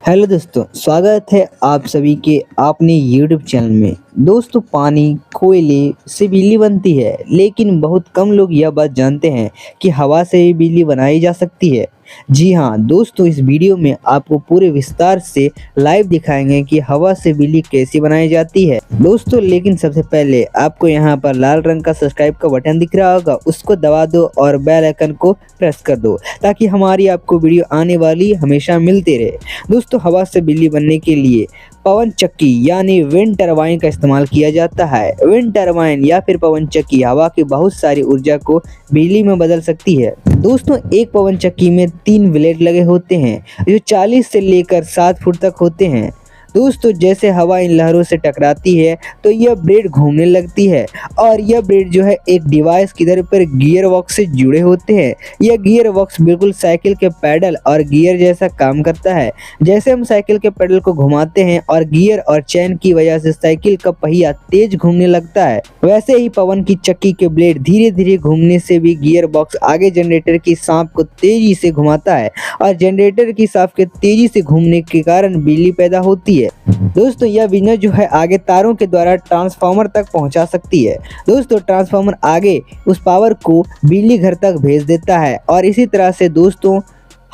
Hello दोस्तों, स्वागत है आप सभी के अपने यूट्यूब चैनल में। दोस्तों, पानी, कोयले से बिजली बनती है, लेकिन बहुत कम लोग यह बात जानते हैं कि हवा से भी बिजली बनाई जा सकती है। जी हाँ दोस्तों, इस वीडियो में आपको पूरे विस्तार से लाइव दिखाएंगे कि हवा से बिजली कैसे बनाई जाती है। दोस्तों, लेकिन सबसे पहले आपको यहाँ पर लाल रंग का सब्सक्राइब का बटन दिख रहा होगा, उसको दबा दो और बेल आइकन को प्रेस कर दो ताकि हमारी आपको वीडियो आने वाली हमेशा मिलते रहे। दोस्तों, हवा से बिजली बनने के लिए पवन चक्की यानी विंड टरबाइन का इस्तेमाल किया जाता है। विंड टरबाइन या फिर पवन चक्की हवा की बहुत सारी ऊर्जा को बिजली में बदल सकती है। दोस्तों, एक पवन चक्की में 3 ब्लेड लगे होते हैं जो 40 से लेकर 7 फुट तक होते हैं। दोस्तों, जैसे हवा इन लहरों से टकराती है तो यह ब्लेड घूमने लगती है और यह ब्लेड जो है एक डिवाइस की तरह पर गियर बॉक्स से जुड़े होते हैं। यह गियर बॉक्स बिल्कुल साइकिल के पैडल और गियर जैसा काम करता है। जैसे हम साइकिल के पैडल को घुमाते हैं और गियर और चैन की वजह से साइकिल का पहिया तेज घूमने लगता है, वैसे ही पवन की चक्की के ब्लेड धीरे धीरे घूमने से भी गियर बॉक्स आगे जनरेटर की सांप को तेजी से घुमाता है और जनरेटर की सांप के तेजी से घूमने के कारण बिजली पैदा होती है। दोस्तों, यह बिजली जो है आगे तारों के द्वारा ट्रांसफार्मर तक पहुंचा सकती है। दोस्तों, ट्रांसफार्मर आगे उस पावर को बिजली घर तक भेज देता है और इसी तरह से दोस्तों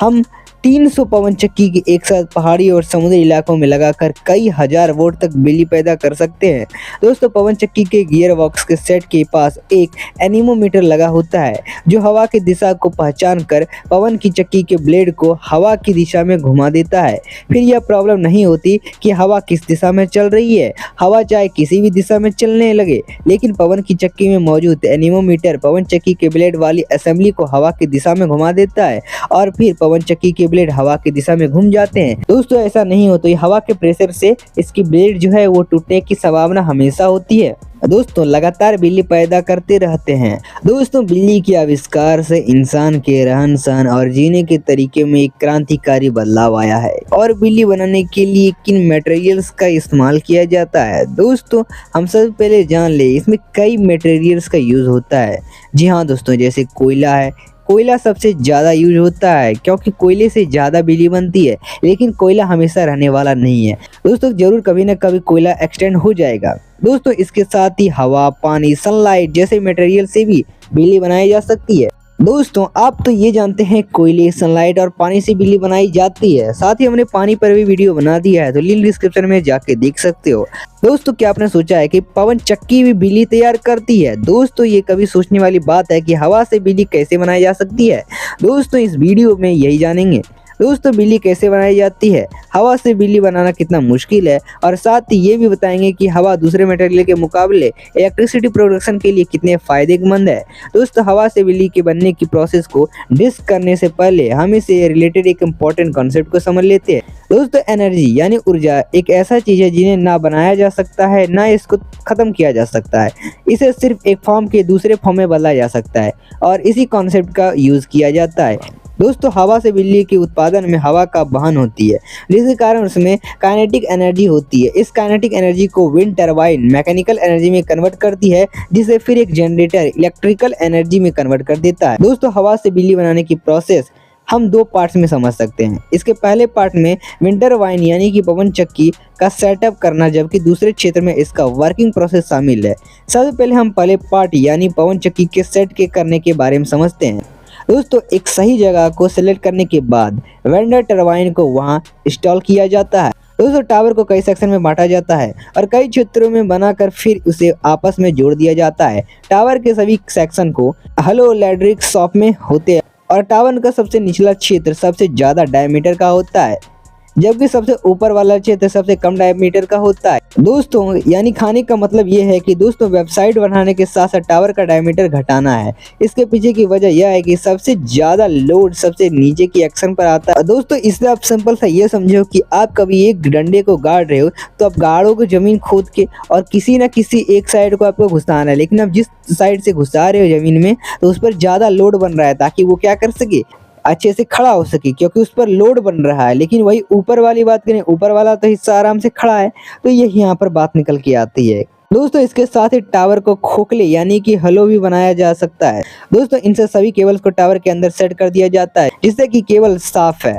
हम 300 पवन चक्की की एक साथ पहाड़ी और समुद्री इलाकों में लगाकर कई हजार वोल्ट तक बिजली पैदा कर सकते हैं। दोस्तों, पवन चक्की के गियर बॉक्स के सेट के पास एक एनीमोमीटर लगा होता है जो हवा की दिशा को पहचान कर पवन की चक्की के ब्लेड को हवा की दिशा में घुमा देता है। फिर यह प्रॉब्लम नहीं होती कि हवा किस दिशा में चल रही है। हवा चाहे किसी भी दिशा में चलने लगे, लेकिन पवन की चक्की में मौजूद एनीमोमीटर पवन चक्की के ब्लेड वाली असेंबली को हवा की दिशा में घुमा देता है और फिर पवन चक्की के ब्लेड हवा की दिशा में घूम जाते हैं। दोस्तों, ऐसा नहीं हो तो ये हवा के प्रेशर से इसकी ब्लेड जो है वो टूटने की संभावना हमेशा होती है। दोस्तों, लगातार बिजली पैदा करते रहते हैं। दोस्तों, बिजली के आविष्कार से इंसान के रहन सहन और जीने के तरीके में एक क्रांतिकारी बदलाव आया है। और बिजली बनाने के लिए किन मटेरियल्स का इस्तेमाल किया जाता है? दोस्तों, हम सबसे पहले जान ले इसमें कई मटेरियल्स का यूज होता है। जी हाँ दोस्तों, जैसे कोयला है। कोयला सबसे ज़्यादा यूज होता है क्योंकि कोयले से ज़्यादा बिजली बनती है, लेकिन कोयला हमेशा रहने वाला नहीं है। दोस्तों, जरूर कभी ना कभी कोयला एक्सटेंड हो जाएगा। दोस्तों, इसके साथ ही हवा, पानी, सनलाइट जैसे मटेरियल से भी बिजली बनाई जा सकती है। दोस्तों, आप तो ये जानते हैं कोयले, सनलाइट और पानी से बिजली बनाई जाती है। साथ ही हमने पानी पर भी वीडियो बना दिया है, तो लिंक डिस्क्रिप्शन में जाके देख सकते हो। दोस्तों, क्या आपने सोचा है कि पवन चक्की भी बिजली तैयार करती है? दोस्तों, ये कभी सोचने वाली बात है कि हवा से बिजली कैसे बनाई जा सकती है। दोस्तों, इस वीडियो में यही जानेंगे। दोस्तों, बिजली कैसे बनाई जाती है, हवा से बिजली बनाना कितना मुश्किल है और साथ ही ये भी बताएंगे कि हवा दूसरे मटेरियल के मुकाबले इलेक्ट्रिसिटी प्रोडक्शन के लिए कितने फायदेमंद है। दोस्तों, हवा से बिजली के बनने की प्रोसेस को डिस्कस करने से पहले हम इससे रिलेटेड एक इम्पोर्टेंट कॉन्सेप्ट को समझ लेते हैं। दोस्तों, एनर्जी यानी ऊर्जा एक ऐसा चीज है जिन्हें ना बनाया जा सकता है ना इसको खत्म किया जा सकता है। इसे सिर्फ एक फॉर्म के दूसरे फॉर्म में बदला जा सकता है और इसी कॉन्सेप्ट का यूज किया जाता है। दोस्तों, हवा से बिजली के उत्पादन में हवा का वहन होती है, जिसके कारण उसमें काइनेटिक एनर्जी होती है। इस काइनेटिक एनर्जी को विंड टरबाइन मैकेनिकल एनर्जी में कन्वर्ट करती है, जिसे फिर एक जनरेटर इलेक्ट्रिकल एनर्जी में कन्वर्ट कर देता है। दोस्तों, हवा से बिजली बनाने की प्रोसेस हम 2 पार्ट्स में समझ सकते हैं। इसके पहले पार्ट में विंड टरबाइन यानी कि पवन चक्की का सेटअप करना, जबकि दूसरे क्षेत्र में इसका वर्किंग प्रोसेस शामिल है। सबसे पहले हम पहले पार्ट यानी पवन चक्की के सेट के करने के बारे में समझते हैं। दोस्तों, एक सही जगह को सिलेक्ट करने के बाद विंड टरबाइन को वहां इंस्टॉल किया जाता है। दोस्तों, टावर को कई सेक्शन में बांटा जाता है और कई क्षेत्रों में बनाकर फिर उसे आपस में जोड़ दिया जाता है। टावर के सभी सेक्शन को हलो इलेक्ट्रिक शॉप में होते हैं और टावर का सबसे निचला क्षेत्र सबसे ज़्यादा डायमीटर का होता है, जबकि सबसे ऊपर वाला क्षेत्र सबसे कम डायमीटर का होता है। दोस्तों, यानी खाने का मतलब ये है कि दोस्तों वेबसाइट बनाने के साथ साथ टावर का डायमीटर घटाना है। इसके पीछे की वजह यह है कि सबसे ज्यादा लोड सबसे नीचे की एक्शन पर आता है। दोस्तों, इससे आप सिंपल सा ये समझो कि आप कभी एक डंडे को गाड़ रहे हो तो आप गाड़ो को जमीन खोद के और किसी न किसी एक साइड को आपको घुसाना है, लेकिन आप जिस साइड से घुसा रहे हो जमीन में तो उस पर ज्यादा लोड बन रहा है ताकि वो क्या कर सके, अच्छे से खड़ा हो सके, क्योंकि उस पर लोड बन रहा है। लेकिन वही ऊपर वाली बात करें, ऊपर वाला तो हिस्सा आराम से खड़ा है, तो यही यहाँ पर बात निकल के आती है। दोस्तों, इसके साथ ही टावर को खोखले यानी कि हलो भी बनाया जा सकता है। दोस्तों, इनसे सभी केबल्स को टावर के अंदर सेट कर दिया जाता है जिससे कि केबल साफ है।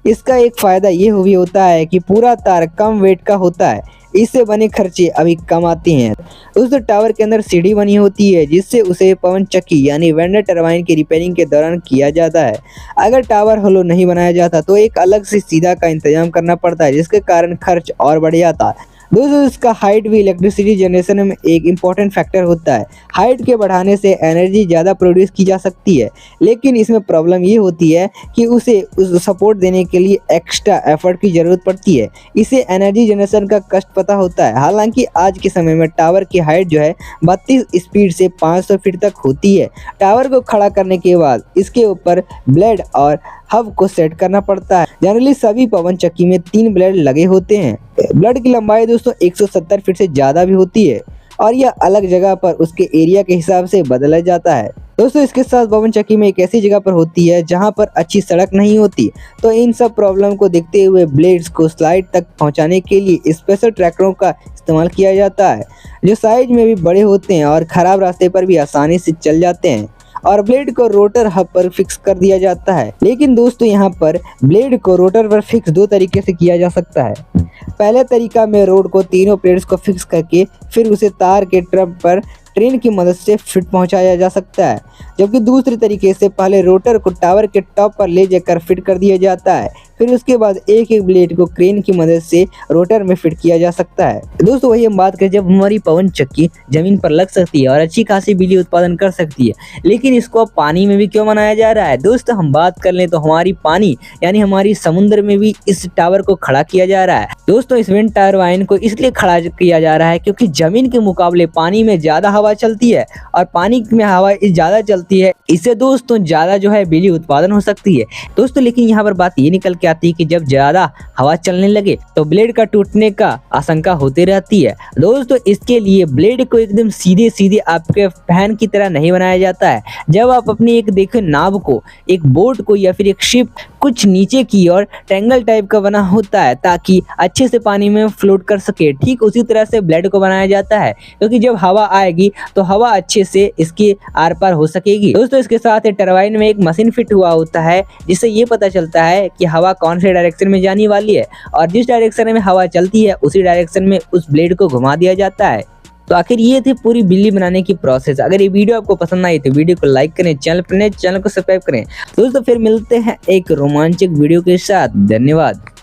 इसका एक फ़ायदा ये भी होता है कि पूरा तार कम वेट का होता है, इससे बने खर्चे अभी कम आते हैं। उस टावर के अंदर सीढ़ी बनी होती है जिससे उसे पवन चक्की यानी वेंडर टरबाइन की रिपेयरिंग के दौरान किया जाता है। अगर टावर होलो नहीं बनाया जाता तो एक अलग से सीधा का इंतजाम करना पड़ता है, जिसके कारण खर्च और बढ़ जाता है। दोस्तों, इसका हाइट भी इलेक्ट्रिसिटी जनरेशन में एक इम्पॉर्टेंट फैक्टर होता है। हाइट के बढ़ाने से एनर्जी ज़्यादा प्रोड्यूस की जा सकती है, लेकिन इसमें प्रॉब्लम ये होती है कि उसे उस सपोर्ट देने के लिए एक्स्ट्रा एफर्ट की ज़रूरत पड़ती है। इसे एनर्जी जनरेशन का कष्ट पता होता है। हालांकि आज के समय में टावर की हाइट जो है 32 स्पीड से 500 फीट तक होती है। टावर को खड़ा करने के बाद इसके ऊपर ब्लेड और हब को सेट करना पड़ता है। जनरली सभी पवन चक्की में 3 ब्लेड लगे होते हैं। ब्लेड की लंबाई दोस्तों 170 फीट से ज़्यादा भी होती है और यह अलग जगह पर उसके एरिया के हिसाब से बदला जाता है। दोस्तों, इसके साथ पवन चक्की में एक ऐसी जगह पर होती है जहां पर अच्छी सड़क नहीं होती, तो इन सब प्रॉब्लम को देखते हुए ब्लेड्स को स्लाइड तक पहुंचाने के लिए स्पेशल ट्रैक्टरों का इस्तेमाल किया जाता है, जो साइज में भी बड़े होते हैं और ख़राब रास्ते पर भी आसानी से चल जाते हैं। और ब्लेड को रोटर हब पर फिक्स कर दिया जाता है। लेकिन दोस्तों, यहाँ पर ब्लेड को रोटर पर फिक्स 2 तरीके से किया जा सकता है। पहले तरीका में रोड को तीनों प्लेट्स को फिक्स करके फिर उसे तार के ट्रब पर ट्रेन की मदद से फिट पहुंचाया जा सकता है, जबकि दूसरे तरीके से पहले रोटर को टावर के टॉप पर ले जाकर फिट कर दिया जाता है, फिर उसके बाद एक एक ब्लेड को क्रेन की मदद से रोटर में फिट किया जा सकता है। दोस्तों, वही हम बात करें जब हमारी पवन चक्की जमीन पर लग सकती है और अच्छी खासी बिजली उत्पादन कर सकती है, लेकिन इसको अब पानी में भी क्यों बनाया जा रहा है। दोस्तों, हम बात कर लें तो हमारी पानी यानी हमारी समुद्र में भी इस टावर को खड़ा किया जा रहा है। दोस्तों, इस विंड टरबाइन को इसलिए खड़ा किया जा रहा है क्योंकि जमीन के मुकाबले पानी में ज़्यादा हवा चलती है और पानी में हवा ज़्यादा चलती है, इससे दोस्तों ज़्यादा जो है बिजली उत्पादन हो सकती है। दोस्तों, लेकिन यहाँ पर बात ये निकल के आती है कि जब ज़्यादा हवा चलने लगे तो ब्लेड का टूटने का आशंका होती रहती है। दोस्तों, इसके लिए ब्लेड को एकदम सीधे सीधे आपके फैन की तरह नहीं बनाया जाता है। जब आप अपनी एक देखो नाव को, एक बोट को या फिर एक शिप कुछ नीचे की ओर ट्रायंगल टाइप का बना होता है ताकि अच्छे से पानी में फ्लोट कर सके, ठीक उसी तरह से ब्लेड को बनाया जाता है, क्योंकि जब हवा आएगी तो हवा अच्छे से इसके आर पार हो सकेगी। दोस्तों, इसके साथ टरबाइन में एक मशीन फिट हुआ होता है जिससे ये पता चलता है कि हवा कौन से डायरेक्शन में जाने वाली है और जिस डायरेक्शन में हवा चलती है उसी डायरेक्शन में उस ब्लेड को घुमा दिया जाता है। तो आखिर ये थी पूरी बिजली बनाने की प्रोसेस। अगर ये वीडियो आपको पसंद आई तो वीडियो को लाइक करें, चैनल पर नए चैनल को सब्सक्राइब करें। दोस्तों, फिर मिलते हैं एक रोमांचक वीडियो के साथ। धन्यवाद।